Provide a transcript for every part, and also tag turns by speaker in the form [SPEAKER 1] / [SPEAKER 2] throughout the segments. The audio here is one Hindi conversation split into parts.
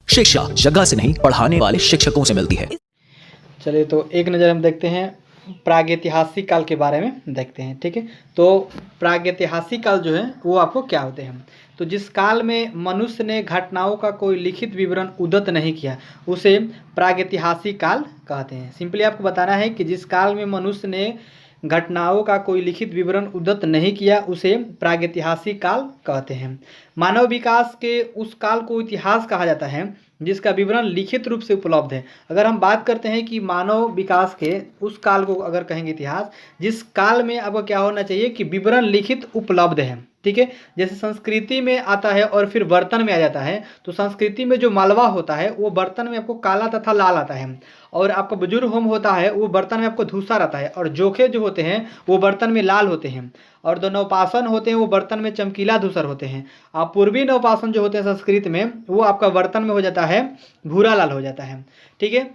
[SPEAKER 1] शिक्षा जगह से नहीं पढ़ाने वाले शिक्षकों से मिलती है।
[SPEAKER 2] चलिए तो एक नज़र हम देखते हैं प्रागैतिहासिक काल के बारे में देखते हैं। ठीक है, तो प्रागैतिहासिक काल जो है वो आपको क्या होते हैं, तो जिस काल में मनुष्य ने घटनाओं का कोई लिखित विवरण उद्धृत नहीं किया उसे प्रागैतिहासिक काल कहते हैं। सिंपली आपको बताना है कि जिस काल में मनुष्य ने घटनाओं का कोई लिखित विवरण उद्धृत नहीं किया उसे प्रागैतिहासिक काल कहते हैं। मानव विकास के उस काल को इतिहास कहा जाता है जिसका विवरण लिखित रूप से उपलब्ध है। अगर हम बात करते हैं कि मानव विकास के उस काल को अगर कहेंगे इतिहास, जिस काल में आपको क्या होना चाहिए कि विवरण लिखित उपलब्ध है। ठीक है, जैसे संस्कृति में आता है और फिर बर्तन में आ जाता है, तो संस्कृति में जो मालवा होता है वो बर्तन में आपको काला तथा लाल आता है, और आपका बुजुर्ग होम होता है वो बर्तन में आपको धूसर आता है, और जोखे जो होते हैं वो बर्तन में लाल होते हैं, और जो नवपाषाण होते हैं वो बर्तन में चमकीला धूसर होते हैं। आप पूर्वी नवपाषाण जो होते हैं संस्कृत में वो आपका बर्तन में हो जाता है भूरा लाल हो जाता है। ठीक है,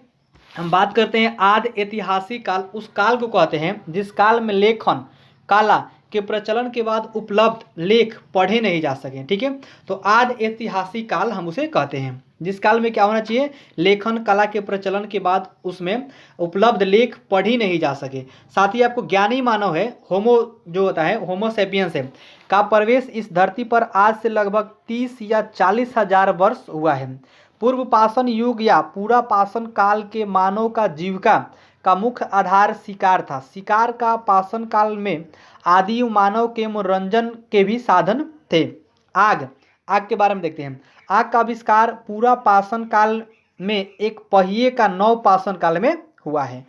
[SPEAKER 2] हम बात करते हैं आदि ऐतिहासिक काल। उस काल को कहते हैं जिस काल में लेखन कला के प्रचलन के बाद उपलब्ध लेख पढ़े नहीं जा सके। ठीक है, तो आदि ऐतिहासिक काल हम उसे कहते हैं जिस काल में क्या होना चाहिए, लेखन कला के प्रचलन के बाद उसमें उपलब्ध लेख पढ़ी नहीं जा सके। साथ ही आपको ज्ञानी मानव है, होमो जो होता है होमो सेपियंस है, का प्रवेश इस धरती पर आज से लगभग 30 या 40 हजार वर्ष हुआ है। पूर्व पाषाण युग या पूरा पाषाण काल के मानव का जीविका का मुख्य आधार शिकार था। शिकार का पाषाण काल में आदि मानव के मनोरंजन के भी साधन थे। आग के बारे में देखते हैं। आग का आविष्कार पूरा पाषाण काल में एक पहिए का नव पाषाण काल में हुआ है।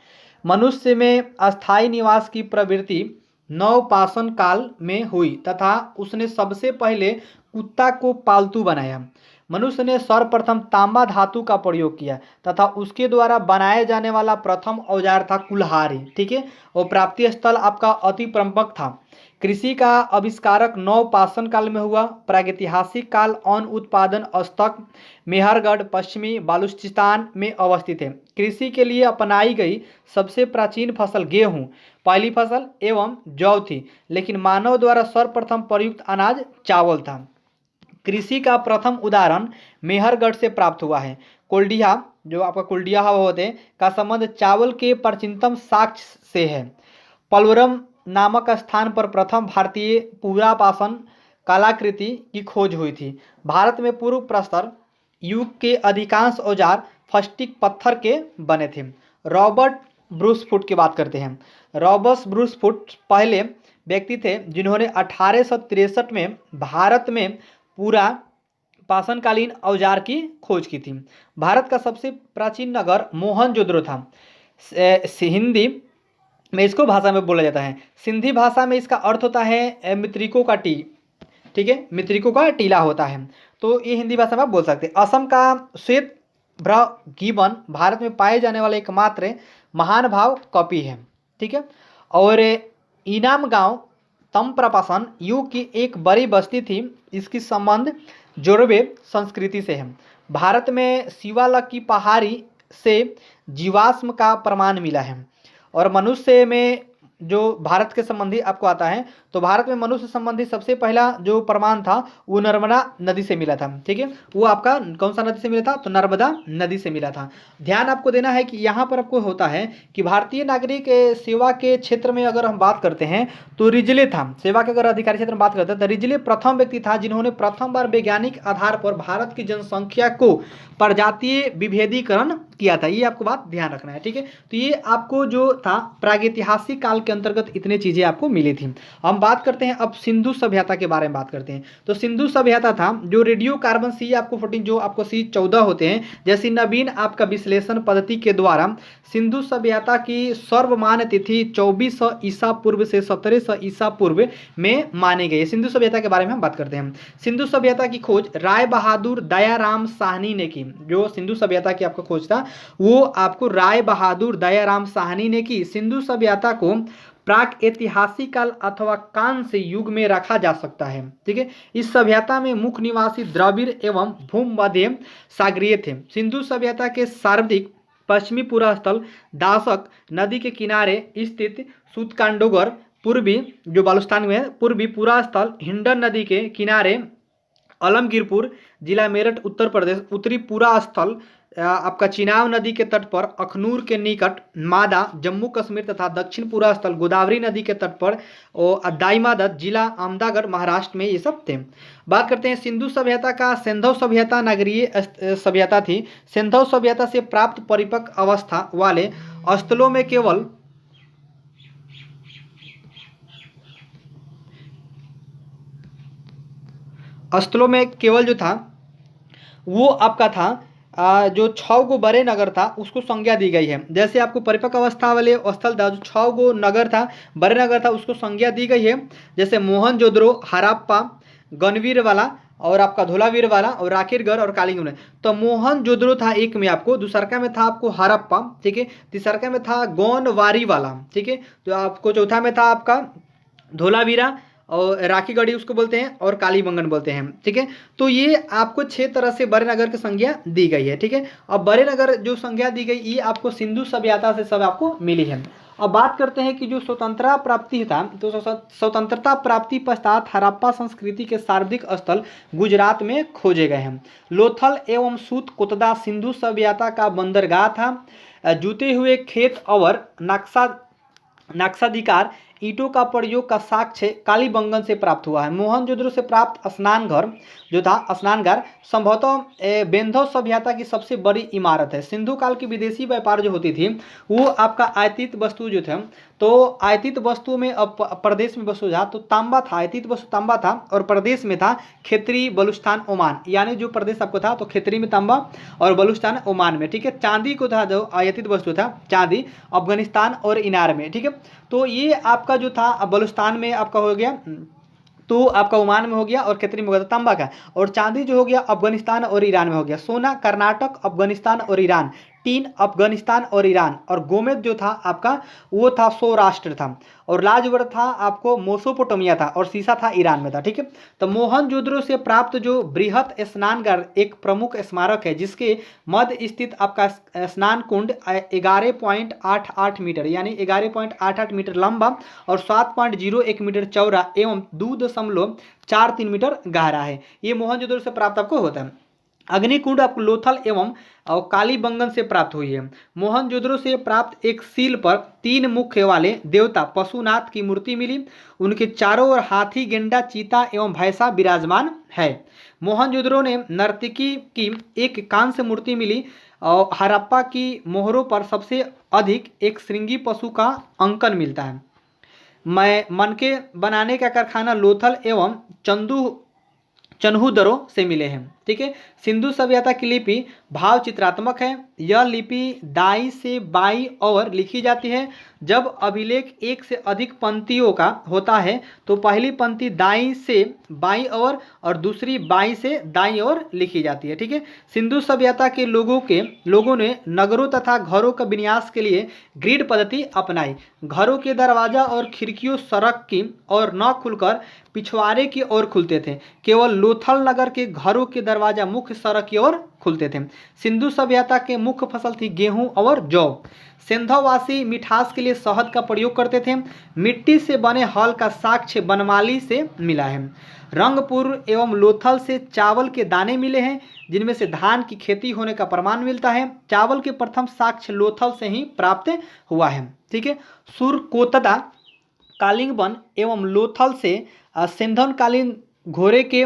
[SPEAKER 2] मनुष्य में अस्थायी निवास की प्रवृत्ति नव पाषाण काल में हुई तथा उसने सबसे पहले कुत्ता को पालतू बनाया। मनुष्य ने सर्वप्रथम तांबा धातु का प्रयोग किया तथा उसके द्वारा बनाए जाने वाला प्रथम औजार था कुल्हाड़ी। ठीक है, और प्राप्ति स्थल आपका अति प्रमुख था। कृषि का आविष्कारक नव पाषाण काल में हुआ। प्रागैतिहासिक काल अन्न उत्पादन स्तक मेहरगढ़ पश्चिमी बालूचिस्तान में अवस्थित है। कृषि के लिए अपनाई गई सबसे प्राचीन फसल गेहूं पहली फसल एवं जौ थी, लेकिन मानव द्वारा सर्वप्रथम प्रयुक्त अनाज चावल था। कृषि का प्रथम उदाहरण मेहरगढ़ से प्राप्त हुआ है। कोल्डिया जो आपका कुल्डिया हवा होते हैं का संबंध चावल के प्राचीनतम साक्ष्य से है। पलवरम नामक स्थान पर प्रथम भारतीय पूरा पाषाण कलाकृति की खोज हुई थी। भारत में पूर्व प्रस्तर युग के अधिकांश औजार फस्टिक पत्थर के बने थे। रॉबर्ट ब्रूसफुट की बात करते हैं। रॉबर्ट ब्रूसफुट पहले व्यक्ति थे जिन्होंने 1863 में भारत में पूरा पाषाणकालीन औजार की खोज की थी। भारत का सबसे प्राचीन नगर मोहनजोदड़ो था। हिंदी में इसको भाषा में बोला जाता है। सिंधी भाषा में इसका अर्थ होता है मृतकों का टी। ठीक है, मृतकों का टीला होता है, तो ये हिंदी भाषा में आप बोल सकते हैं। असम का श्वेत गिबन भारत में पाए जाने वाला एकमात्र महानुभाव कपि है। ठीक है, और इनाम गांव तमप्रपाषाण युग की एक बड़ी बस्ती थी। इसकी संबंध जोरवे संस्कृति से है। भारत में शिवालक की पहाड़ी से जीवाश्म का प्रमाण मिला है। और मनुष्य में जो भारत के संबंधी आपको आता है, तो भारत में मनुष्य संबंधी सबसे पहला जो प्रमाण था वो नर्मदा नदी से मिला था। ठीक है, वो आपका कौन सा नदी से मिला था, तो नर्मदा नदी से मिला था। ध्यान आपको देना है कि यहाँ पर आपको होता है कि भारतीय नागरिक सेवा के क्षेत्र में अगर हम बात करते हैं तो रिजले था। सेवा के अगर अधिकारी क्षेत्र में बात करते हैं तो रिजले प्रथम व्यक्ति था जिन्होंने प्रथम बार वैज्ञानिक आधार पर भारत की जनसंख्या को प्रजातीय विभेदीकरण किया था। ये आपको बात ध्यान रखना है। ठीक है, तो ये आपको जो था प्रागैतिहासिक काल के अंतर्गत इतने चीजें आपको मिली थी। हम बात करते हैं अब सिंधु सभ्यता के बारे में बात करते हैं। तो सिंधु सभ्यता था जो रेडियो कार्बन सी आपको 14 जो आपको C14 होते हैं जैसी नवीन आपका विश्लेषण पद्धति के द्वारा सिंधु सभ्यता की सर्वमान्य तिथि 2400 ईसा पूर्व से 1700 ईसा पूर्व में मानी गई। सिंधु सभ्यता के बारे में हम बात करते हैं। सिंधु सभ्यता की खोज राय बहादुर दयाराम साहनी ने की। जो सिंधु सभ्यता की आपको खोज था वो आपको राय बहादुर दयाराम साहनी ने की। सिंधु सभ्यता को प्राक ऐतिहासिक काल अथवा कांस्य युग में रखा जा सकता है। ठीक है, इस सभ्यता में मुख्य निवासी द्रविड़ एवं भूमध्य सागरीय थे। सिंधु सभ्यता के सर्वाधिक पश्चिमी पूरा स्थल दासक नदी के किनारे स्थित सूतकांडोगर, पूर्वी जो बालुस्तान में है पूर्वी पूरा स्थल हिंडन नदी के किनारे अलमगीरपुर, जिला मेरठ, उत्तर प्रदेश। उत्तरी पूरा स्थल आपका चिनाब नदी के तट पर अखनूर के निकट मादा, जम्मू कश्मीर, तथा दक्षिण पूरा स्थल गोदावरी नदी के तट पर और दाईमादद, जिला अहमदागढ़, महाराष्ट्र में ये सब थे। बात करते हैं सिंधु सभ्यता का। सिंधु सभ्यता नगरीय सभ्यता थी। सिंधु सभ्यता से प्राप्त परिपक्व अवस्था वाले स्थलों में केवल जो था वो आपका था जो 6 गो बड़े नगर था उसको संज्ञा दी गई है। जैसे आपको परिपक्व अवस्था वाले स्थल था, जो 6 गो नगर था, बड़े नगर था, उसको संज्ञा दी गई है। जैसे मोहनजोदड़ो, हड़प्पा, गनवीरवाला और आपका धोलावीरवाला और राकीरगढ़ और कालीगंज में। तो मोहनजोदड़ो था एक में आपको, दूसरका में था आपको हड़प्पा, ठीक है, तीसरका में था गोनवारीवाला, ठीक है, जो आपको चौथा में था आपका धोलावीरा और राखीगढ़ी उसको बोलते हैं और कालीबंगन बोलते हैं, ठीक है। तो ये आपको 6 तरह से बड़े नगर की संज्ञा दी गई है, ठीक है। अब बड़े नगर जो संज्ञा दी गई ये आपको सिंधु सभ्यता से सब आपको मिली है। अब बात करते हैं कि जो स्वतंत्रता प्राप्ति था, तो स्वतंत्रता प्राप्ति पश्चात हड़प्पा संस्कृति के शाब्दिक स्थल गुजरात में खोजे गए हैं। लोथल एवं सूत कोतदा सिंधु सभ्यता का बंदरगाह था। जूते हुए खेत और नक्शाधिकार ईंटों का प्रयोग का साक्ष्य कालीबंगन से प्राप्त हुआ है। मोहनजोदड़ो से प्राप्त स्नानघर जो था, स्नानघर संभवतः बेंधो सभ्यता की सबसे बड़ी इमारत है। सिंधु काल की विदेशी व्यापार जो होती थी वो आपका आयतित वस्तु जो थे, तो आयतित वस्तु में अब प्रदेश में वस्तु था तो तांबा था, आयतित वस्तु तांबा था, और प्रदेश में था खेतरी, बलूचिस्तान, ओमान, यानी जो प्रदेश आपको था तो खेतरी में तांबा और बलूचिस्तान ओमान में, ठीक है। चांदी को था, जो आयतित वस्तु था चांदी, अफगानिस्तान और ईरान में, ठीक है। तो ये आपका जो था बलूचिस्तान में आपका हो गया, तो आपका ओमान में हो गया, और खेतरी में हो गया तांबा का, और चांदी जो हो गया अफगानिस्तान और ईरान में हो गया। सोना कर्नाटक, अफगानिस्तान और ईरान, टीन अफगानिस्तान और ईरान, और गोमेद जो था आपका वो था सौराष्ट्र था, और लाजवर था आपको मोसोपोटामिया था, और सीसा था ईरान में था, ठीक है। तो मोहनजोदड़ो से प्राप्त जो बृहत स्नानघर एक प्रमुख स्मारक है, जिसके मध्य स्थित आपका स्नान कुंड 11.88 मीटर यानी 11.88 मीटर लंबा और 7.01 मीटर चौड़ा एवं 2.43 मीटर गहरा है। ये मोहनजोदड़ो से प्राप्त आपको होता है। अग्निकुंड आपको लोथल एवं कालीबंगन से प्राप्त हुई है। मोहनजोदड़ो से प्राप्त एक सील पर 3 मुख वाले देवता पशुनाथ की मूर्ति मिली। उनके चारों ओर हाथी, गेंडा, चीता एवं भैंसा विराजमान है। मोहनजोदड़ो ने नर्तकी की एक कांस्य मूर्ति मिली और हड़प्पा की मोहरों पर सबसे अधिक एक श्रृंगी पशु का अंकन मिलता है। मनके बनाने का कारखाना लोथल एवं चन्हूदरो से मिले हैं, ठीक है। सिंधु सभ्यता की लिपि भाव चित्रात्मक है। यह लिपि दाई से बाई ओर लिखी जाती है। जब अभिलेख एक से अधिक पंक्तियों का होता है तो पहली पंक्ति दाई से बाई ओर और दूसरी बाई से दाई ओर लिखी जाती है, ठीक है। सिंधु सभ्यता के लोगों ने नगरों तथा घरों का विन्यास के लिए ग्रिड पद्धति अपनाई। घरों के दरवाजा और खिड़कियों सड़क की ओर न खुलकर पिछवाड़े की ओर खुलते थे। केवल लोथल नगर के घरों के दरवाजा मुख्य सड़क की ओर खुलते थे। सिंधु सभ्यता के मुख्य फसल थी गेहूं और जौ। सिंधुवासी मिठास के लिए शहद का प्रयोग करते थे। मिट्टी से बने हल का साक्ष्य बनमाली से मिला है। रंगपुर एवं लोथल से चावल के दाने मिले हैं, जिनमें से धान की खेती होने का प्रमाण मिलता है। चावल के प्रथम साक्ष्य लोथल से ही प्राप्त हुआ है, ठीक है। सुरकोतदा, कालिंगबन एवं लोथल से सिंधन कालीन घोड़े के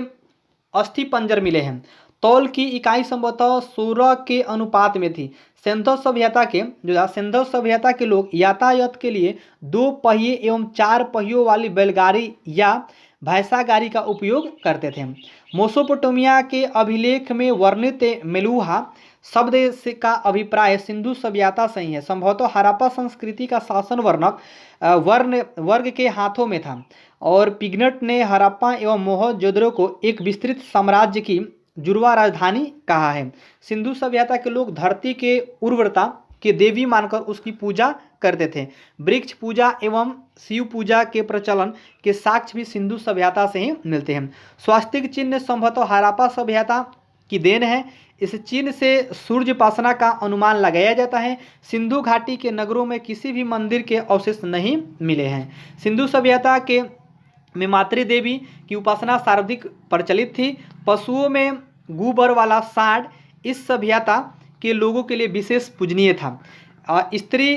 [SPEAKER 2] अस्थि पंजर मिले हैं। तौल की इकाई संभवतः 16 के अनुपात में थी। सिंधु सभ्यता के लोग यातायात के लिए 2 पहिए एवं 4 पहियों वाली बैलगाड़ी या भैंसा गाड़ी का उपयोग करते थे। मोसोपोटामिया के अभिलेख में वर्णित मेलुहा शब्द का अभिप्राय सिंधु सभ्यता से ही है। संभवतः हड़प्पा संस्कृति का शासन वर्ग के हाथों में था और पिग्नट ने हड़प्पा एवं मोहनजोदड़ो को एक विस्तृत साम्राज्य की जुड़वा राजधानी कहा है। सिंधु सभ्यता के लोग धरती के उर्वरता के देवी मानकर उसकी पूजा करते थे। वृक्ष पूजा एवं शिव पूजा के प्रचलन के साक्ष्य भी सिंधु सभ्यता से ही मिलते हैं। स्वास्तिक चिन्ह संभवतः हड़प्पा सभ्यता की देन है। इस चिन्ह से सूर्योपासना का अनुमान लगाया जाता है। सिंधु घाटी के नगरों में किसी भी मंदिर के अवशेष नहीं मिले हैं। सिंधु सभ्यता के में मातृ देवी की उपासना सर्वाधिक प्रचलित थी। पशुओं में गोबर वाला साँड इस सभ्यता के लोगों के लिए विशेष पूजनीय था। स्त्री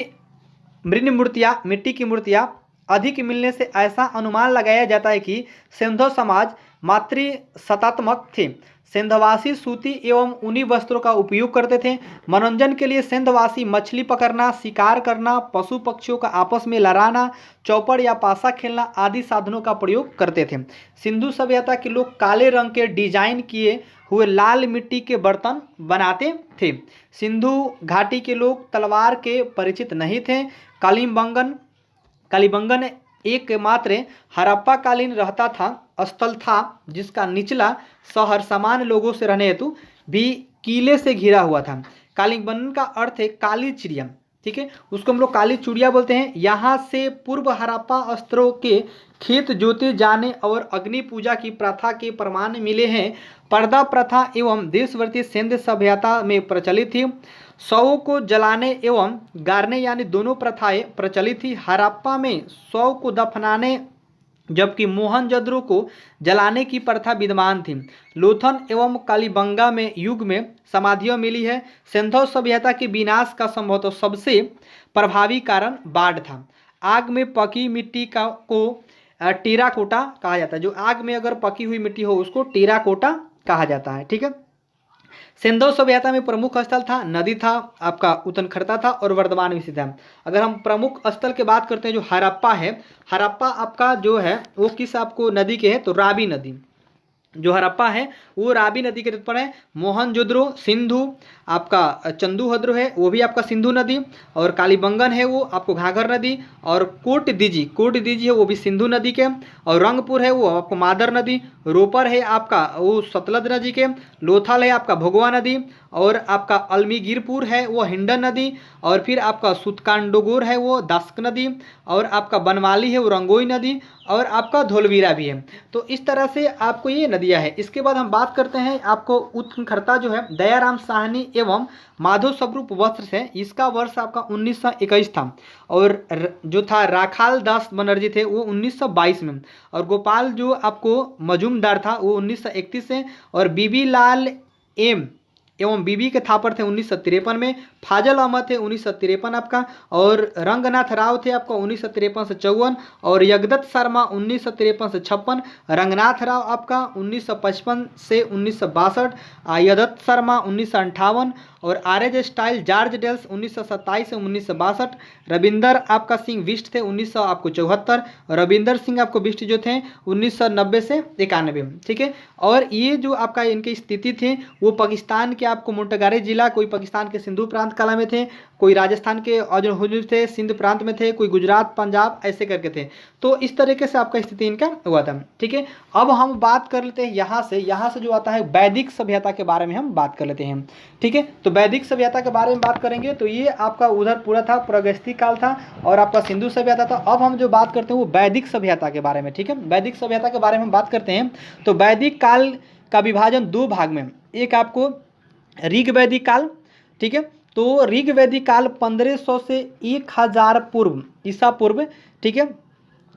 [SPEAKER 2] मृण मूर्तियाँ, मिट्टी की मूर्तियाँ अधिक मिलने से ऐसा अनुमान लगाया जाता है कि सिंधु समाज मातृसत्तात्मक थे। सिंधवासी सूती एवं ऊनी वस्त्रों का उपयोग करते थे। मनोरंजन के लिए सिंधवासी मछली पकड़ना, शिकार करना, पशु पक्षियों का आपस में लड़ाना, चौपड़ या पासा खेलना आदि साधनों का प्रयोग करते थे। सिंधु सभ्यता के लोग काले रंग के डिजाइन किए हुए लाल मिट्टी के बर्तन बनाते थे। सिंधु घाटी के लोग तलवार के परिचित नहीं थे। कालीबंगन एकमात्र हड़प्पा कालीन रहता था स्थल था जिसका निचला शहर सामान्य लोगों से रहने हेतु भी किले से घिरा हुआ था। कालीबंगन का अर्थ है काली चिड़िया, ठीक है, उसको हम लोग काली चूड़िया बोलते हैं। यहाँ से पूर्व हड़प्पा अस्त्रों के खेत जोते जाने और अग्नि पूजा की प्रथा के प्रमाण मिले हैं। पर्दा प्रथा एवं देशवर्ती सिंध सभ्यता में प्रचलित थी। शवों को जलाने एवं गाड़ने यानी दोनों प्रथाएं प्रचलित थी। हड़प्पा में शव को दफनाने जबकि मोहनजोदड़ो को जलाने की प्रथा विद्यमान थी। लोथल एवं कालीबंगा में युग में समाधियाँ मिली है। सिंधु सभ्यता के विनाश का संभवतः सबसे प्रभावी कारण बाढ़ था। आग में पकी मिट्टी को टेराकोटा कहा जाता है। जो आग में अगर पकी हुई मिट्टी हो उसको टेराकोटा कहा जाता है, ठीक है। सिंधु सभ्यता में प्रमुख स्थल था, नदी था आपका उत्तनखरता था और वर्धमान में स्थित है। अगर हम प्रमुख स्थल की बात करते हैं जो हड़प्पा है, हड़प्पा आपका जो है वो किस आपको नदी के है तो रावी नदी, जो हड़प्पा है वो रावी नदी के तट पर है। मोहनजोदड़ो सिंधु आपका चंदूहद्रो है वो भी आपका सिंधु नदी, और कालीबंगन है वो आपको घाघर नदी, और कोट दीजी है वो भी सिंधु नदी के, और रंगपुर है वो आपको मादर नदी, रोपर है आपका वो सतलज नदी के, लोथल है आपका भगवा नदी, और आपका अलमीगिरपुर है वो हिंडन नदी, और फिर आपका सुतकांडोगोर है वो दास्क नदी, और आपका बनवाली है वो रंगोई नदी, और आपका धोलवीरा भी है। तो इस तरह से आपको ये नदियाँ है। इसके बाद हम बात करते हैं आपको उत्तनखरता जो है दयाराम साहनी एवं माधव स्वरूप वस्त्र से, इसका वर्ष आपका 1921 था, और जो था राखाल दास बनर्जी थे वो 1922 में, और गोपाल जो आपको मजूमदार था वो 1931 से, और बीबी लाल एवं बीबी के थापर थे 1953 में, फाजल अहमद थे 1953 आपका, और रंगनाथ राव थे आपका 1953 से 54, और यगदत्त शर्मा 1953 से 56, रंगनाथ राव आपका 1955 से 1962, यदत्त शर्मा 1958, और आरएज स्टाइल जॉर्ज डेल्स 1927 से 1962, रविंदर आपका सिंह बिष्ट थे 1974, रविंदर सिंह आपको बिष्ट जो थे 1990 से 91, ठीक है। और ये जो आपका इनकी स्थिति थे वो पाकिस्तान के आपको मुंटगारी जिला, कोई पाकिस्तान के सिंधु प्रांत कला में थे, कोई राजस्थान के हुजूर थे सिंध प्रांत में थे, कोई गुजरात पंजाब ऐसे करके थे। तो इस तरीके से आपका स्थिति इनका हुआ था, ठीक है। अब हम बात कर लेते हैं यहाँ से जो आता है वैदिक सभ्यता के बारे में हम बात कर लेते हैं, ठीक है। तो वैदिक सभ्यता के बारे में बात करेंगे तो ये आपका उधर पूरा था प्रागैतिक काल था और आपका सिंधु सभ्यता था। अब हम जो बात करते हैं वो वैदिक सभ्यता के बारे में, ठीक है। वैदिक सभ्यता के बारे में बात करते हैं तो वैदिक काल का विभाजन दो भाग में, एक आपको ऋग वैदिक काल, ठीक है। तो ऋग वैदिक काल 1500 से 1000 पूर्व ईसा पूर्व, ठीक है।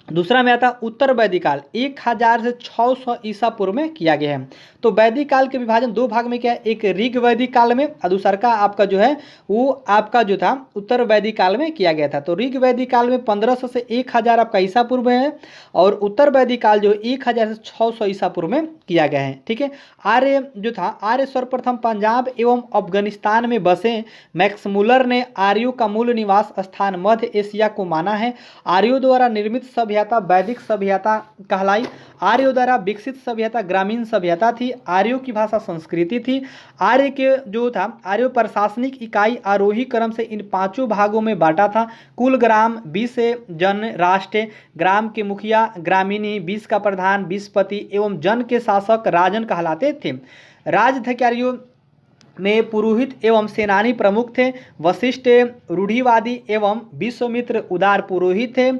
[SPEAKER 2] दूसरा में आता उत्तर वैदिक काल 1000 से 600 ईसा पूर्व में किया गया है। तो वैदिक काल के विभाजन दो भाग में क्या है, एक ऋग वैदिक काल में और दूसरा का आपका जो है वो आपका जो था उत्तर वैदिक काल में किया गया था। तो ऋग वैदिक काल में 1500 से 1000 आपका ईसा पूर्व है और उत्तर वैदिक काल जो 1000 से 600 ईसा पूर्व में किया गया है, ठीक है। आर्य जो था, आर्य सर्वप्रथम पंजाब एवं अफगानिस्तान में बसे। मैक्स मुलर ने आर्यों का मूल निवास स्थान मध्य एशिया को माना है। आर्यों द्वारा निर्मित सभ्यता वैदिक सभ्यता कहलाई। आर्यों द्वारा विकसित सभ्यता ग्रामीण सभ्यता थी। आर्यों की भाषा संस्कृति थी। आर्य के जो था आर्य प्रशासनिक इकाई आरोही क्रम से इन पांचों भागों में बांटा था। कुल ग्राम 20 जन राष्ट्र, ग्राम के मुखिया ग्रामीणी, 20 का प्रधान, 20 पति एवं जन के शासक राजन कहलाते थे। राजधिकारियों में पुरोहित एवं सेनानी प्रमुख थे। वशिष्ठ रूढ़िवादी एवं विश्वामित्र उदार पुरोहित थे।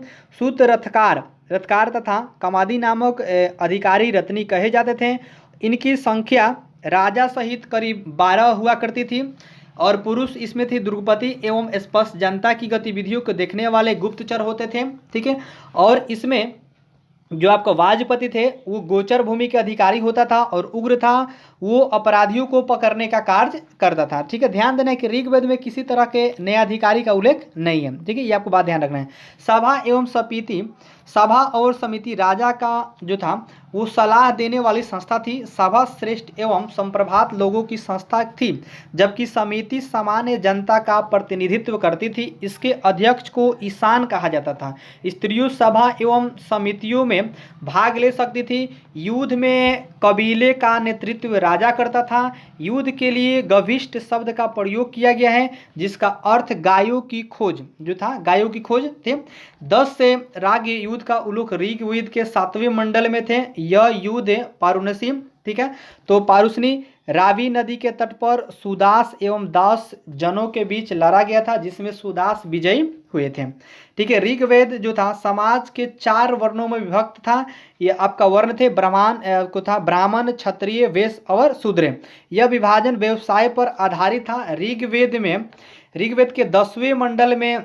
[SPEAKER 2] सूत रथकार तथा कमादी नामक अधिकारी रत्नी कहे जाते थे। इनकी संख्या राजा सहित करीब 12 हुआ करती थी और पुरुष इसमें थे द्रुपति एवं स्पष्ट जनता की गतिविधियों को देखने वाले गुप्तचर होते थे, ठीक है। और इसमें जो आपका वाजपति थे वो गोचर भूमि के अधिकारी होता था, और उग्र था वो अपराधियों को पकड़ने का कार्य करता था। ठीक है, ध्यान देना है कि ऋग्वेद में किसी तरह के नए अधिकारी का उल्लेख नहीं है। ठीक है, ये आपको बात ध्यान रखना है। सभा एवं समिति, सभा और समिति राजा का जो था वो सलाह देने वाली संस्था थी। सभा श्रेष्ठ एवं संप्रभात लोगों की संस्था थी, जबकि समिति सामान्य जनता का प्रतिनिधित्व करती थी। इसके अध्यक्ष को ईशान कहा जाता था। स्त्रियों सभा एवं समितियों में भाग ले सकती थी। युद्ध में कबीले का नेतृत्व राजा करता था। युद्ध के लिए गविष्ठ शब्द का प्रयोग किया गया है, जिसका अर्थ गायों की खोज जो था, गायों की खोज थे। 10 से राग युद्ध का उल्लेख ऋग्वेद के 7वें मंडल में थे। यह युद्ध पारुनसी, ठीक है, तो पारुसनी रावी नदी के तट पर सुदास एवं दास जनों के बीच लड़ा गया था, जिसमें सुदास विजयी हुए थे। ठीक है, ऋग्वेद जो था समाज के 4 वर्णों में विभक्त था। ये आपका वर्ण थे ब्राह्मण, क्षत्रिय, वैश्य और शूद्र। यह विभाजन व्यवसाय पर आधारित था। ऋग्वेद के 10वें मंडल में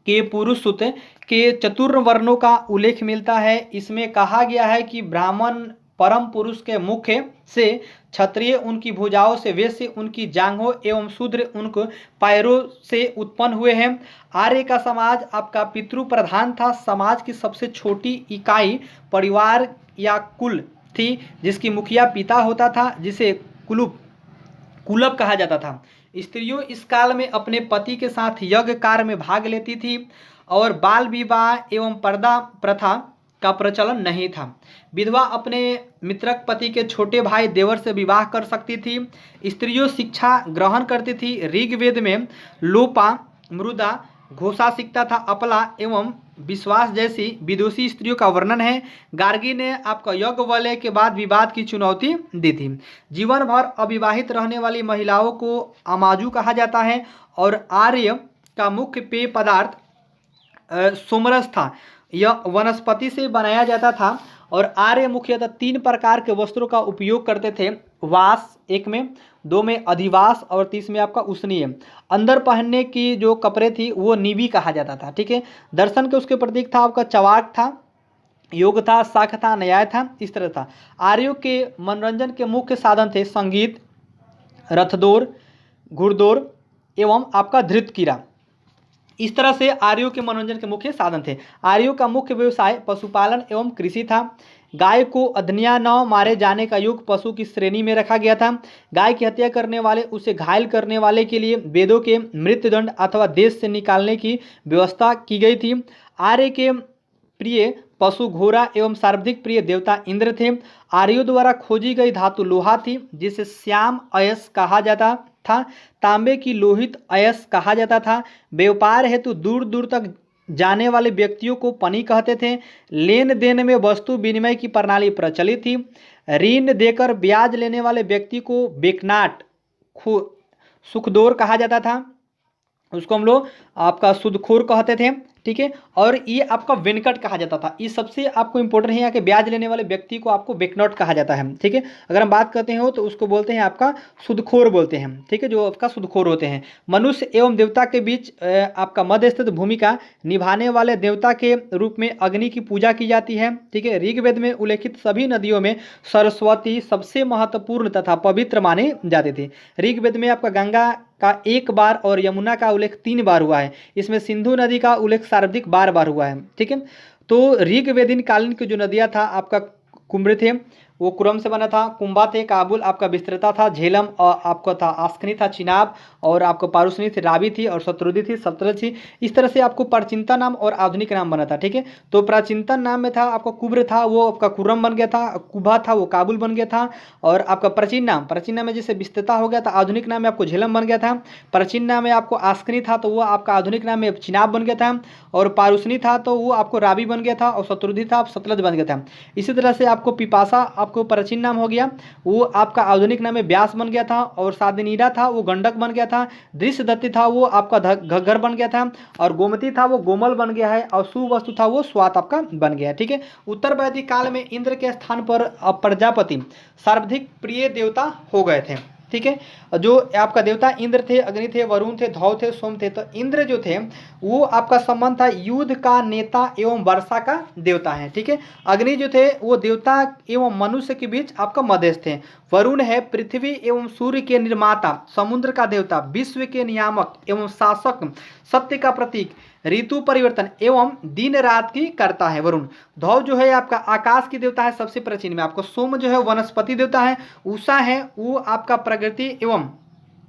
[SPEAKER 2] के पुरुष सूक्त के चतुर्वर्णों का उल्लेख मिलता है। इसमें कहा गया है कि ब्राह्मण परम पुरुष के मुख्य से, क्षत्रिय उनकी भुजाओं से, वैश्य उनकी जांघों एवं शूद्र उनको पैरों से उत्पन्न हुए हैं। आर्य का समाज आपका पितृ प्रधान था। समाज की सबसे छोटी इकाई परिवार या कुल थी, जिसकी मुखिया पिता होता था, जिसे कुलप कहा जाता था। स्त्रियों इस काल में अपने पति के साथ यज्ञ कार्य में भाग लेती थी, और बाल विवाह एवं पर्दा प्रथा का प्रचलन नहीं था। विधवा अपने मित्रक पति के छोटे भाई देवर से विवाह कर सकती थी। स्त्रियों शिक्षा ग्रहण करती थी। ऋग्वेद में लोपा, मृदा, घोषा सीखता था। अपला एवं विश्वास जैसी विदुषी स्त्रियों का वर्णन है। गार्गी ने आपका यज्ञ वलय के बाद विवाद की चुनौती दी थी। जीवन भर अविवाहित रहने वाली महिलाओं को अमाजू कहा जाता है। और आर्य का मुख्य पेय पदार्थ सोमरस था। यह वनस्पति से बनाया जाता था। और आर्य मुख्यतः 3 प्रकार के वस्त्रों का उपयोग करते थे। वास 1 में, 2 में अधिवास, और 30 में आपका उष्णीय। अंदर पहनने की जो कपड़े थी वो निबी कहा जाता था। ठीक है, दर्शन के उसके प्रतीक था आपका चवाक था, योग था, शाख था, न्याय था, इस तरह था। आर्यों के मनोरंजन के मुख्य साधन थे संगीत, रथदौड़, घुड़दौड़ एवं आपका धृतक्रीड़ा। इस तरह से आर्यों के मनोरंजन के मुख्य साधन थे। आर्यों का मुख्य व्यवसाय पशुपालन एवं कृषि था। गाय को अदनिया न मारे जाने का योग पशु की श्रेणी में रखा गया था। गाय की हत्या करने वाले, उसे घायल करने वाले के लिए वेदों के मृत्युदंड अथवा देश से निकालने की व्यवस्था की गई थी। आर्य के प्रिय पशु घोड़ा एवं सर्वाधिक प्रिय देवता इंद्र थे। आर्यों द्वारा खोजी गई धातु लोहा थी, जिसे श्याम अयस कहा जाता था। तांबे की लोहित अयस कहा जाता था। व्यापार हेतु दूर दूर तक जाने वाले व्यक्तियों को पनी कहते थे। लेन देन में वस्तु विनिमय की प्रणाली प्रचलित थी। ऋण देकर ब्याज लेने वाले व्यक्ति को बेकनाट सुखदोर कहा जाता था। उसको हम लोग आपका सुदखोर कहते थे। ठीक है, और ये आपका वेनकट कहा जाता था। ये सबसे आपको इंपॉर्टेंट है यहाँ के ब्याज लेने वाले व्यक्ति को आपको बेकनॉट कहा जाता है। ठीक है, अगर हम बात करते हैं तो उसको बोलते हैं आपका सुदखोर बोलते हैं। ठीक है, जो आपका सुदखोर होते हैं। मनुष्य एवं देवता के बीच आपका मध्य स्थित भूमिका निभाने वाले देवता के रूप में अग्नि की पूजा की जाती है। ठीक है, ऋग्वेद में उल्लेखित सभी नदियों में सरस्वती सबसे महत्वपूर्ण तथा पवित्र माने जाते थे। ऋग्वेद में आपका गंगा का 1 बार और यमुना का उल्लेख 3 बार हुआ है। इसमें सिंधु नदी का उल्लेख सर्वाधिक बार हुआ है। ठीक है, तो ऋग्वेदीन कालीन की जो नदियाँ था आपका कुम्र थे, वो कुरम से बना था। कुंभा थे, काबुल आपका विस्तृता था। झेलम और आपका था आस्कनी था, चिनाब, और आपको पारुसनी थी, रावी थी, और शत्रुदी थी, सतलज थी। इस तरह से आपको प्राचीनता नाम और आधुनिक नाम बना था। ठीक है, तो प्राचीनता नाम में था आपका कुब्र था, वो आपका कुरम बन गया था। कुभा था, वो काबुल बन गया था। और आपका प्राचीन नाम में जैसे विस्तृता हो गया था, आधुनिक नाम में आपको झेलम बन गया था। प्राचीन नाम में आपको आस्कनी था, तो वो आपका आधुनिक नाम में चिनाब बन गया था। और पारुसनी था तो वो आपको रावी बन गया था। और शत्रुदी था, सतलज बन गया था। इसी तरह से आपको पिपासा आपको प्राचीन नाम हो गया, वो आपका आधुनिक नाम में व्यास बन गया था। और साधनीरा था, वो गंडक बन गया था। दृश्यदत्ती था, वो आपका घग्गर बन गया था। और गोमती था, वो गोमल बन गया है। और सुवस्तु था, वो स्वात आपका बन गया है। ठीक है, उत्तर वैदिक काल में इंद्र के स्थान पर प्रजापति सर्वाधिक प्रिय देवता हो गए थे। ठीक है। जो आपका देवता इंद्र थे, अग्नि थे, वरुण थे, धौ थे, सोम थे। तो इंद्र जो थे वो आपका संबंध था युद्ध का नेता एवं वर्षा का देवता है, ठीक है। अग्नि जो थे वो देवता एवं मनुष्य के बीच आपका मध्यस्थ थे। वरुण है पृथ्वी एवं सूर्य के निर्माता, समुद्र का देवता, विश्व के नियामक एवं शासक, सत्य का प्रतीक, ऋतु परिवर्तन एवं दिन रात की करता है वरुण। धौ जो है आपका आकाश की देवता है सबसे प्राचीन में। आपको सोम जो है वनस्पति देवता है। उषा है वो आपका प्रकृति एवं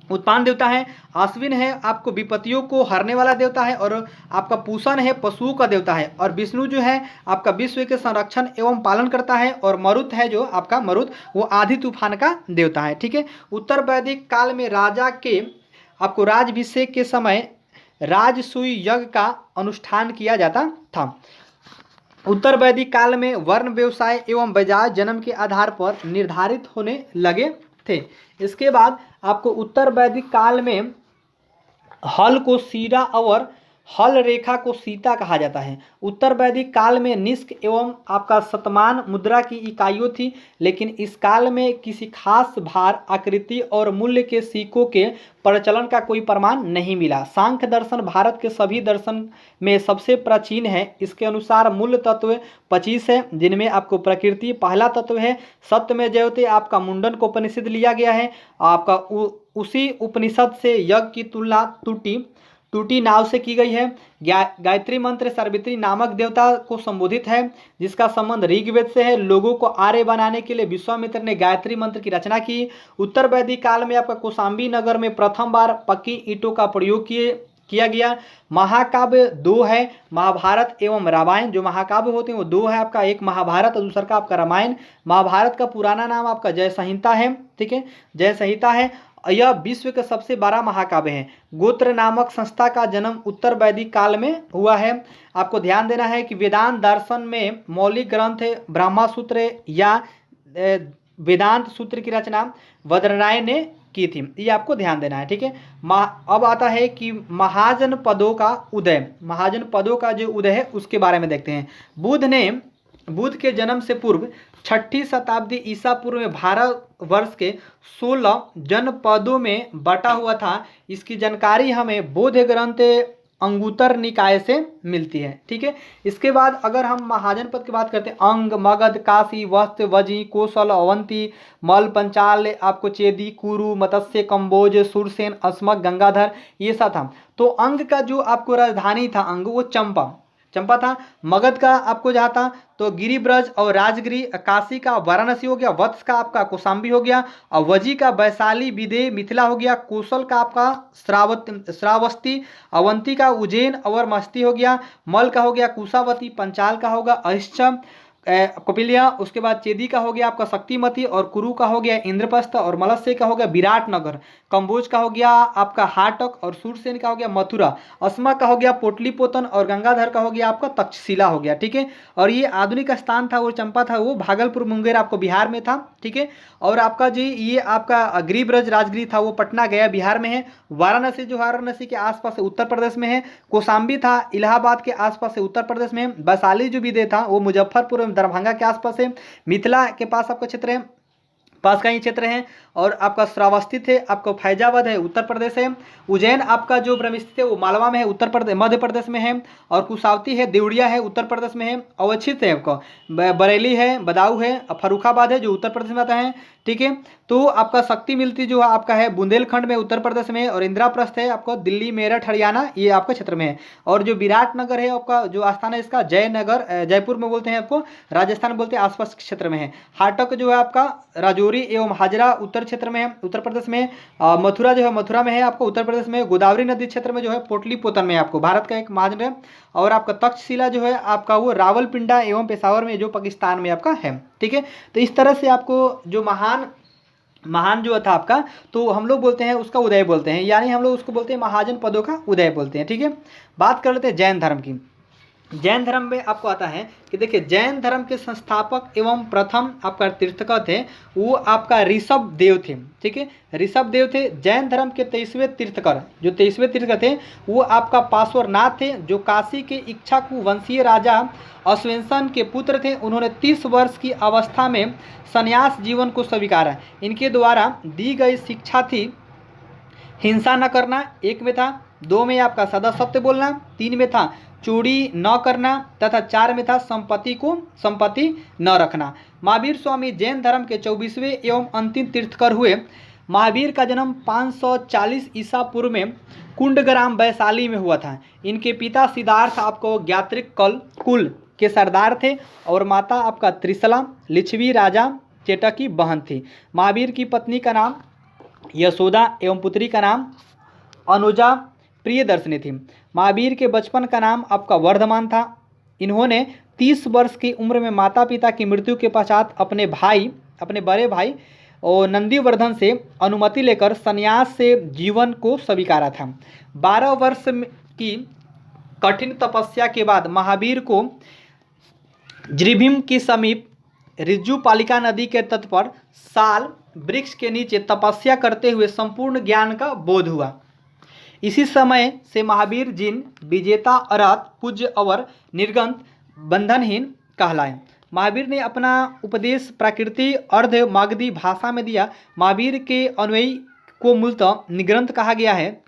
[SPEAKER 2] उत्पादन देवता है। अश्विन है आपको विपत्तियों को हरने वाला देवता है। और आपका पूषण है पशुओं का देवता है। और विष्णु जो है आपका विश्व के संरक्षण एवं पालन करता है। और मरुत है जो आपका मरुत वो आधी तूफान का देवता है, ठीक है। उत्तर वैदिक काल में राजा के आपको राजाभिषेक के समय राजसूय यज्ञ का अनुष्ठान किया जाता था। उत्तर वैदिक काल में वर्ण व्यवसाय एवं बजाय जन्म के आधार पर निर्धारित होने लगे थे। इसके बाद आपको उत्तर वैदिक काल में हल को सीरा और हल रेखा को सीता कहा जाता है। उत्तर वैदिक काल में निष्क एवं आपका शतमान मुद्रा की इकाइयों थी, लेकिन इस काल में किसी खास भार, आकृति और मूल्य के सिक्कों के प्रचलन का कोई प्रमाण नहीं मिला। सांख्य दर्शन भारत के सभी दर्शन में सबसे प्राचीन है। इसके अनुसार मूल तत्व 25 है, जिनमें आपको प्रकृति पहला तत्व है। सत्य में जयते आपका मुंडन को उपनिषद लिया गया है। आपका उसी उपनिषद से यज्ञ की तुलना टूटी नाव से की गई है। गायत्री मंत्र सावित्री नामक देवता को संबोधित है, जिसका संबंध ऋग्वेद से है। लोगों को आर्य बनाने के लिए विश्वामित्र ने गायत्री मंत्र की रचना की। उत्तर वैदिक काल में आपका कौशाम्बी नगर में प्रथम बार पक्की ईंटों का प्रयोग किया गया। महाकाव्य 2 है, महाभारत एवं रामायण। जो महाकाव्य होते हैं वो 2 है, आपका एक महाभारत और दूसरा का आपका रामायण। महाभारत का पुराना नाम आपका जय संहिता है, ठीक है, जय संहिता है। यह विश्व का सबसे बड़ा महाकाव्य है। गोत्र नामक संस्था का जन्म उत्तर वैदिक काल में हुआ है। आपको ध्यान देना है कि वेदांत दर्शन में मौलिक ग्रंथ ब्रह्मा सूत्र या वेदांत सूत्र की रचना वज्रराय ने की थी, ये आपको ध्यान देना है, ठीक है। अब आता है कि महाजन पदों का उदय। महाजन पदों का जो उदय है उसके बारे में देखते हैं। बुद्ध के जन्म से पूर्व 6ठी शताब्दी ईसा पूर्व में भारत वर्ष के 16 जनपदों में बटा हुआ था। इसकी जानकारी हमें बौद्ध ग्रंथ अंगुत्तर निकाय से मिलती है, ठीक है। इसके बाद अगर हम महाजनपद की बात करते हैं, अंग, मगध, काशी, वस्त, वजी, कौशल, अवंती, मल, पंचाल, आपको चेदी, कुरु, मत्स्य, कंबोज, सुरसेन, अस्मक, गंगाधर, ये सब था। तो अंग का जो आपको राजधानी था अंग वो चंपा था। मगध का आपको जहाँ था तो गिरिब्रज और राजगिरी। काशी का वाराणसी हो गया। वत्स का आपका कौशाम्बी हो गया। और वजी का वैशाली विदेह मिथिला हो गया। कौशल का आपका श्रावस्ती। अवंती का उज्जैन और मस्ती हो गया। मल का हो गया कुशावती। पंचाल का होगा अहिश्चम कपिलिया। उसके बाद चेदी का हो गया आपका शक्तिमती। और कुरु का हो गया इंद्रप्रस्थ। और मलस्य का हो गया विराटनगर। कंबोज का हो गया आपका हाटक। और सूरसेन का हो गया मथुरा। अस्मा का हो गया पोटलीपोतन। और गंगाधर का हो गया आपका तक्षशिला हो गया, ठीक है। और ये आधुनिक स्थान था वो चंपा था वो भागलपुर मुंगेर आपको बिहार में था, ठीक है। और आपका जी ये आपका गिरिब्रज राजगिरी था वो पटना गया बिहार में है। वाराणसी जो वाराणसी के आसपास है उत्तर प्रदेश में है। कौशाम्बी था इलाहाबाद के आसपास है उत्तर प्रदेश में। वैशाली जो विदेह था वो मुजफ्फरपुर दरभंगा के आसपास है। मिथिला के पास आपका क्षेत्र है, पास का ही क्षेत्र है। और आपका श्रावस्ती है आपको फैजाबाद है उत्तर प्रदेश है। उज्जैन आपका जो ब्रह्मस्थित है वो मालवा में है उत्तर प्रदेश मध्य प्रदेश में है। और कुशावती है देवड़िया है उत्तर प्रदेश में है। अवच्छित है आपका बरेली है, बदाऊ है, फर्रुखाबाद है जो उत्तर प्रदेश में आता है, ठीक है। तो आपका शक्ति मिलती जो आपका है बुंदेलखंड में उत्तर प्रदेश में। और इंदिराप्रस्थ है आपको दिल्ली मेरठ हरियाणा ये आपके क्षेत्र में है। और जो विराटनगर है आपका जो आस्थान है इसका जयनगर जयपुर में बोलते हैं, आपको राजस्थान बोलते हैं, आसपास क्षेत्र में है। हाटक जो है आपका राजौरी एवं हाजरा उत्तर क्षेत्र में है उत्तर प्रदेश में। मथुरा जो है मथुरा में है आपको उत्तर प्रदेश में। गोदावरी नदी क्षेत्र में जो है पोटलीपोतन में आपको भारत का एक महाजन है। और आपका तक्षशिला जो है आपका वो रावलपिंडा एवं पेशावर में जो पाकिस्तान में आपका है, ठीक है। तो इस तरह से आपको जो महान जो था आपका तो हम लोग बोलते हैं उसका उदय बोलते हैं, यानी हम लोग उसको बोलते हैं महाजन पदों का उदय बोलते हैं, ठीक है। बात कर लेते हैं जैन धर्म की। जैन धर्म में आपको आता है कि देखिए जैन धर्म के संस्थापक एवं प्रथम आपका तीर्थकर थे वो आपका ऋषभ देव थे। ठीक है, ऋषभ देव थे जैन धर्म के 23वें तीर्थकर। जो 23वें तीर्थकर थे वो आपका पार्श्वनाथ थे, जो काशी के इक्ष्वाकु वंशीय राजा अश्वेशन के पुत्र थे। उन्होंने 30 वर्ष की अवस्था में संन्यास जीवन को स्वीकारा। इनके द्वारा दी गई शिक्षा थी हिंसा न करना, एक में था, 2 में आपका सदा सत्य बोलना, 3 में था चोरी न करना, तथा 4 में था संपत्ति न रखना। महावीर स्वामी जैन धर्म के 24वें एवं अंतिम तीर्थकर हुए। महावीर का जन्म 540 ईसा पूर्व में कुंडग्राम वैशाली में हुआ था। इनके पिता सिद्धार्थ आपको ज्ञात्रिक कुल के सरदार थे और माता आपका त्रिशला लिच्छवी राजा चेटक की बहन थी। महावीर की पत्नी का नाम यशोदा एवं पुत्री का नाम अनुजा प्रियदर्शिनी थी। महावीर के बचपन का नाम आपका वर्धमान था। इन्होंने 30 वर्ष की उम्र में माता पिता की मृत्यु के पश्चात अपने बड़े भाई और नंदीवर्धन से अनुमति लेकर संन्यास से जीवन को स्वीकारा था। 12 वर्ष की कठिन तपस्या के बाद महावीर को जृभिम के समीप ऋजुपालिका नदी के तट पर साल वृक्ष के नीचे तपस्या करते हुए संपूर्ण ज्ञान का बोध हुआ। इसी समय से महावीर जिन विजेता अरहत पूज्य और निर्गंत बंधनहीन कहलाए। महावीर ने अपना उपदेश प्राकृतिक अर्ध मागधी भाषा में दिया। महावीर के अनुयायी को मूलतः निग्रंथ कहा गया है।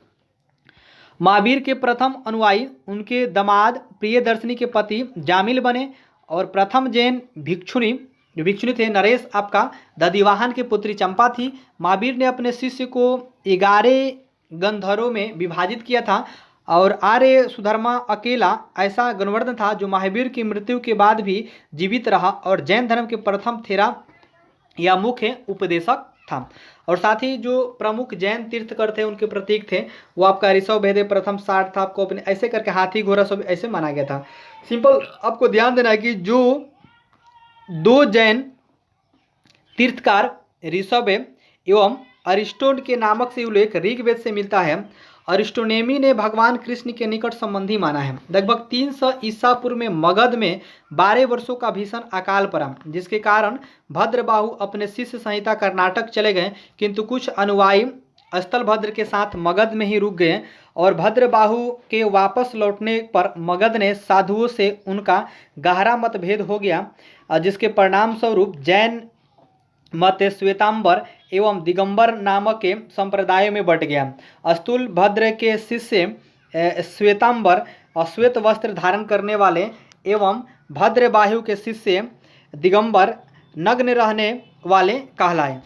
[SPEAKER 2] महावीर के प्रथम अनुयायी उनके दामाद प्रियदर्शिनी के पति जामिल बने और प्रथम जैन भिक्षुनी थे नरेश आपका दधिवाहन की पुत्री चंपा थी। महावीर ने अपने शिष्य को 11 गंधर्वों में विभाजित किया था और आर्य सुधर्मा अकेला ऐसा गणवर्धन था जो महावीर की मृत्यु के बाद भी जीवित रहा और जैन धर्म के प्रथम थेरा या मुख्य उपदेशक था। और साथ ही जो प्रमुख जैन तीर्थकर थे उनके प्रतीक थे वो आपका ऋषभ भेदे प्रथम 60 था। आपको अपने ऐसे करके हाथी घोड़ा सब ऐसे माना गया था। सिंपल आपको ध्यान देना है कि जो 2 जैन तीर्थकार ऋषभ एवं अरिस्टोट के नामक से उल्लेख ऋग्वेद से मिलता है। अरिस्टोनेमी ने भगवान कृष्ण के निकट संबंधी माना है। लगभग 300 ईसा पूर्व में मगध में 12 वर्षों का भीषण अकाल पड़ा, जिसके कारण भद्रबाहु अपने शिष्य संहिता कर्नाटक चले गए, किंतु कुछ अनुयायी स्थलभद्र के साथ मगध में ही रुक गए और भद्रबाहु के वापस लौटने पर मगध ने साधुओं से उनका गहरा मतभेद हो गया, जिसके परिणाम स्वरूप जैन मत श्वेतांबर एवं दिगंबर नामक के संप्रदायों में बट गया। स्थूल भद्र के शिष्य श्वेतांबर श्वेत वस्त्र धारण करने वाले एवं भद्रबाहु के शिष्य दिगंबर नग्न रहने वाले कहलाए।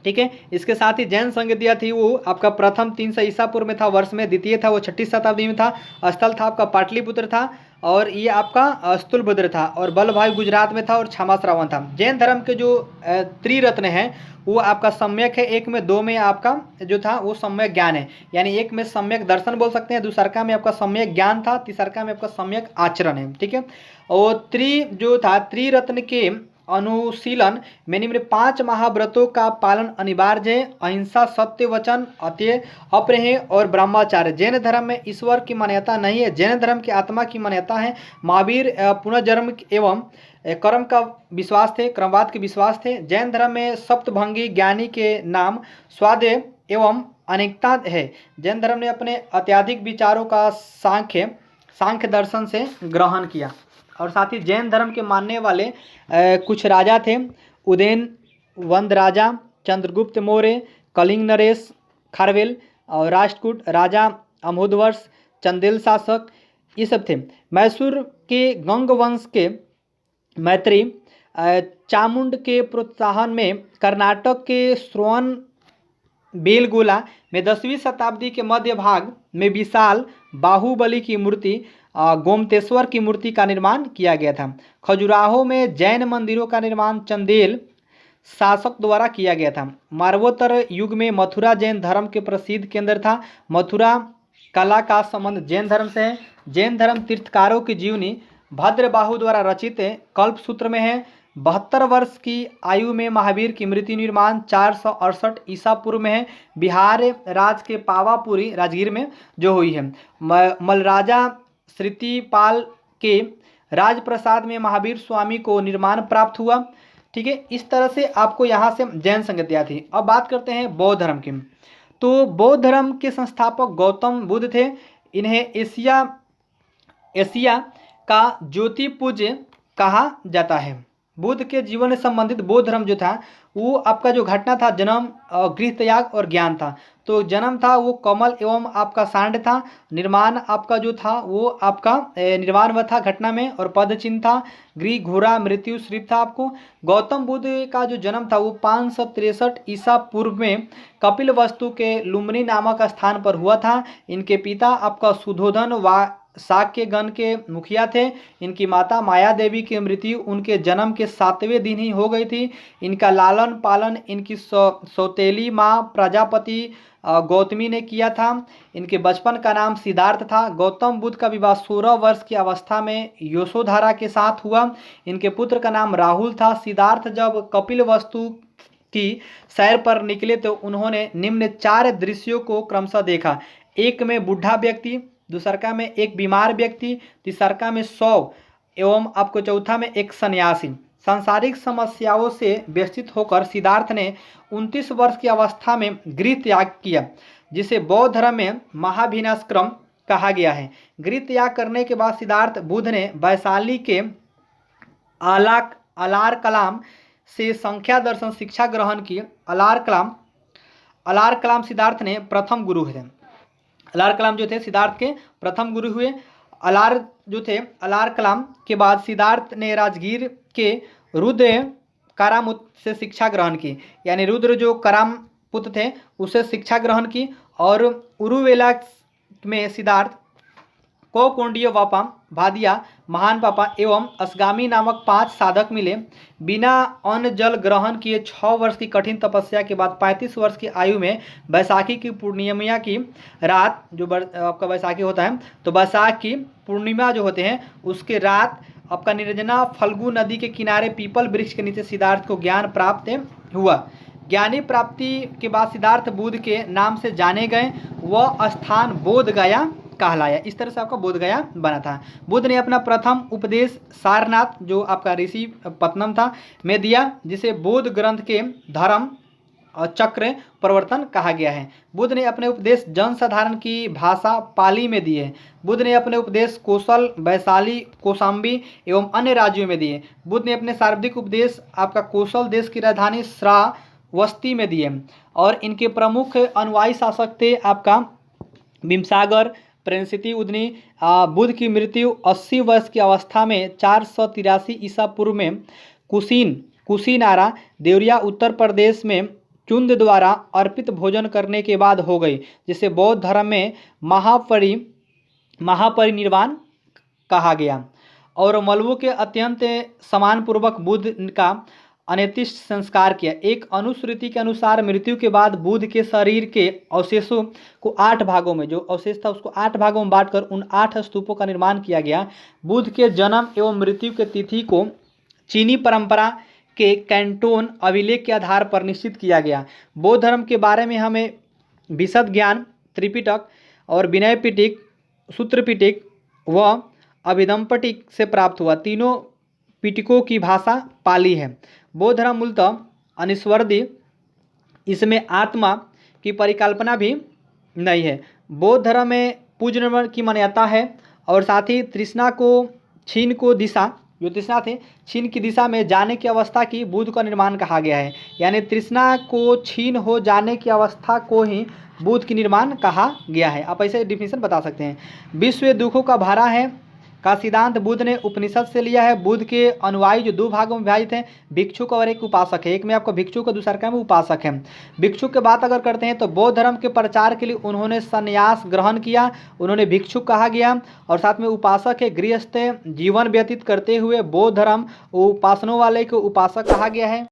[SPEAKER 2] ठीक है, इसके साथ ही जैन संगतिया थी वो आपका प्रथम 300 ईसा पूर्व में था वर्ष में, द्वितीय था वो 6ठी शताब्दी में था, स्थल था आपका पाटलिपुत्र था और ये आपका स्थूलभद्र था और बलभाई गुजरात में था और क्षमा श्रावण था। जैन धर्म के जो त्रिरत्न है वो आपका सम्यक है, 1 में 2 में आपका जो था वो सम्यक ज्ञान है, यानी 1 में सम्यक दर्शन बोल सकते हैं, दूसरका में आपका सम्यक ज्ञान था, तीसरका में आपका सम्यक आचरण है। ठीक है, और त्रिरत्न के अनुशीलन में निम्न 5 महाव्रतों का पालन अनिवार्य है। अहिंसा, सत्य वचन, अप्रेय और ब्रह्मचार्य। जैन धर्म में ईश्वर की मान्यता नहीं है, जैन धर्म की आत्मा की मान्यता है। महावीर पुनर्जन्म एवं कर्म का विश्वास थे, क्रमवाद के विश्वास थे। जैन धर्म में सप्तभंगी ज्ञानी के नाम स्वाध्याय एवं अनेकता है। जैन धर्म ने अपने अत्याधिक विचारों का सांख्य दर्शन से ग्रहण किया। और साथ ही जैन धर्म के मानने वाले कुछ राजा थे, उदयन वंद राजा, चंद्रगुप्त मौर्य, कलिंग नरेश खारवेल और राष्ट्रकूट राजा, अमोधवर्ष, चंदेल शासक, ये सब थे। मैसूर के गंग वंश के मैत्री, चामुंड के प्रोत्साहन में कर्नाटक के श्रवण बेलगोला में 10वीं शताब्दी के मध्य भाग में विशाल बाहुबली की मूर्ति गोमतेश्वर की मूर्ति का निर्माण किया गया था। खजुराहो में जैन मंदिरों का निर्माण चंदेल शासक द्वारा किया गया था। मार्वोत्तर युग में मथुरा जैन धर्म के प्रसिद्ध केंद्र था। मथुरा कला का संबंध जैन धर्म से है। जैन धर्म तीर्थकारों की जीवनी भद्रबाहु द्वारा रचित कल्पसूत्र में है। 72 वर्ष की आयु में महावीर की मृत्यु निर्माण 468 ईसा पूर्व में है। बिहार राज्य के पावापुरी राजगीर में जो हुई है। मलराजा श्रीतिपाल के राजप्रसाद में महावीर स्वामी को निर्माण प्राप्त हुआ। ठीक है, इस तरह से आपको यहाँ से जैन संगतियाँ थी। अब बात करते हैं बौद्ध धर्म की। तो बौद्ध धर्म के संस्थापक गौतम बुद्ध थे। इन्हें एशिया का ज्योतिपुंज कहा जाता है। बुद्ध के जीवन से संबंधित बौद्ध धर्म जो था वो आपका जो घटना था, जन्म, गृह त्याग और ज्ञान था। तो जन्म था वो कमल एवं आपका सांड था। निर्माण आपका जो था वो आपका निर्वाण हुआ था घटना में, और पद चिन्ह था। गृह घोड़ा, मृत्यु श्रीप था आपको। गौतम बुद्ध का जो जन्म था वो 563 ईसा पूर्व में कपिल वस्तु के लुम्बिनी नामक स्थान पर हुआ था। इनके पिता आपका सुधोधन व शाक्य गण के मुखिया थे। इनकी माता माया देवी की मृत्यु उनके जन्म के 7वें दिन ही हो गई थी। इनका लालन पालन इनकी सौतेली माँ प्रजापति गौतमी ने किया था। इनके बचपन का नाम सिद्धार्थ था। गौतम बुद्ध का विवाह 16 वर्ष की अवस्था में यशोधरा के साथ हुआ। इनके पुत्र का नाम राहुल था। सिद्धार्थ जब कपिल वस्तु की सैर पर निकले तो उन्होंने निम्न 4 दृश्यों को क्रमशः देखा। एक में बूढ़ा व्यक्ति, दूसरका में एक बीमार व्यक्ति, तीसरका में 100 एवं आपको चौथा में एक सन्यासी। सांसारिक समस्याओं से व्यथित होकर सिद्धार्थ ने 29 वर्ष की अवस्था में गृह त्याग किया, जिसे बौद्ध धर्म में महाभिनाशक्रम कहा गया है। गृह त्याग करने के बाद सिद्धार्थ बुद्ध ने वैशाली के अलार कलाम से संख्या दर्शन शिक्षा ग्रहण की। अलार कलाम सिद्धार्थ ने प्रथम गुरु थे। अलार कलाम जो थे सिद्धार्थ के प्रथम गुरु हुए। अलार कलाम के बाद सिद्धार्थ ने राजगीर के रुद्र कारामुत से शिक्षा ग्रहण की, यानी रुद्र जो कराम पुत्र थे उससे शिक्षा ग्रहण की। और उरुवेला में सिद्धार्थ को कोंडियो वापा, भादिया, महान पापा एवं असगामी नामक 5 साधक मिले। बिना अन्न जल ग्रहण किए 6 वर्ष की कठिन तपस्या के बाद 35 वर्ष की आयु में बैसाखी की पूर्णिमा की रात, जो आपका बैसाखी होता है, तो बैसाख की पूर्णिमा जो होते हैं उसके रात आपका निर्जना फल्गु नदी के किनारे पीपल वृक्ष के नीचे सिद्धार्थ को ज्ञान प्राप्त हुआ। ज्ञानी प्राप्ति के बाद सिद्धार्थ बुद्ध के नाम से जाने गए। वह स्थान बोध गया कहलाया। इस तरह से आपका बोध गया बना था। बुद्ध ने अपना प्रथम उपदेश सारनाथ, जो आपका ऋषि पत्तनम था, में दिया, जिसे बोध ग्रंथ के धर्म चक्र प्रवर्तन कहा गया है। बुद्ध ने अपने उपदेश जनसाधारण की भाषा पाली में दिए। बुद्ध ने अपने उपदेश कोसल, वैशाली, कौशाम्बी एवं अन्य राज्यों में दिए। बुद्ध ने अपने शाब्दिक उपदेश आपका कौशल देश की राजधानी श्रावस्ती में दिए। और इनके प्रमुख अनुयायी शासक थे आपका बिम्सागर, प्रेंसिति उदनी। बुद्ध की मृत्यु 80 वर्ष की अवस्था में 483 ईसा पूर्व में कुशीनारा, देवरिया, उत्तर प्रदेश में चुंद द्वारा अर्पित भोजन करने के बाद हो गई, जिसे बौद्ध धर्म में महापरिनिर्वाण कहा गया। और मलबों के अत्यंत सम्मानपूर्वक बुद्ध का अनैतिक संस्कार किया। एक अनुश्रुति के अनुसार मृत्यु के बाद बुद्ध के शरीर के अवशेषों को 8 भागों में, जो अवशेष था उसको 8 भागों में बांटकर उन 8 स्तूपों का निर्माण किया गया। बुद्ध के जन्म एवं मृत्यु के तिथि को चीनी परंपरा के कैंटोन अभिलेख के आधार पर निश्चित किया गया। बौद्ध धर्म के बारे में हमें विशद ज्ञान त्रिपिटक और विनय पिटक, सूत्र पिटक व अभिधम पिटक से प्राप्त हुआ। तीनों पिटकों की भाषा पाली है। बौद्ध धर्म मूलतः अनिस्वर्दी, इसमें आत्मा की परिकल्पना भी नहीं है। बौद्ध धर्म में पुनर्जन्म की मान्यता है और साथ ही तृष्णा को छीन को दिशा, जो तृष्णा थे छीन की दिशा में जाने की अवस्था की बुद्ध का निर्माण कहा गया है। यानी तृष्णा को छीन हो जाने की अवस्था को ही बुद्ध की निर्माण कहा गया है। आप ऐसे डिफिनेशन बता सकते हैं। विश्व दुखों का भारा है का सिद्धांत बुद्ध ने उपनिषद से लिया है। बुद्ध के अनुयायी जो 2 भागों में विभाजित हैं, भिक्षुक और एक उपासक है। एक में आपका भिक्षुक और दूसरा में उपासक है। भिक्षुक की बात अगर करते हैं तो बौद्ध धर्म के प्रचार के लिए उन्होंने संन्यास ग्रहण किया, उन्होंने भिक्षुक कहा गया। और साथ में उपासक है, गृहस्थ जीवन व्यतीत करते हुए बौद्ध धर्म उपासनों वाले को उपासक कहा गया है।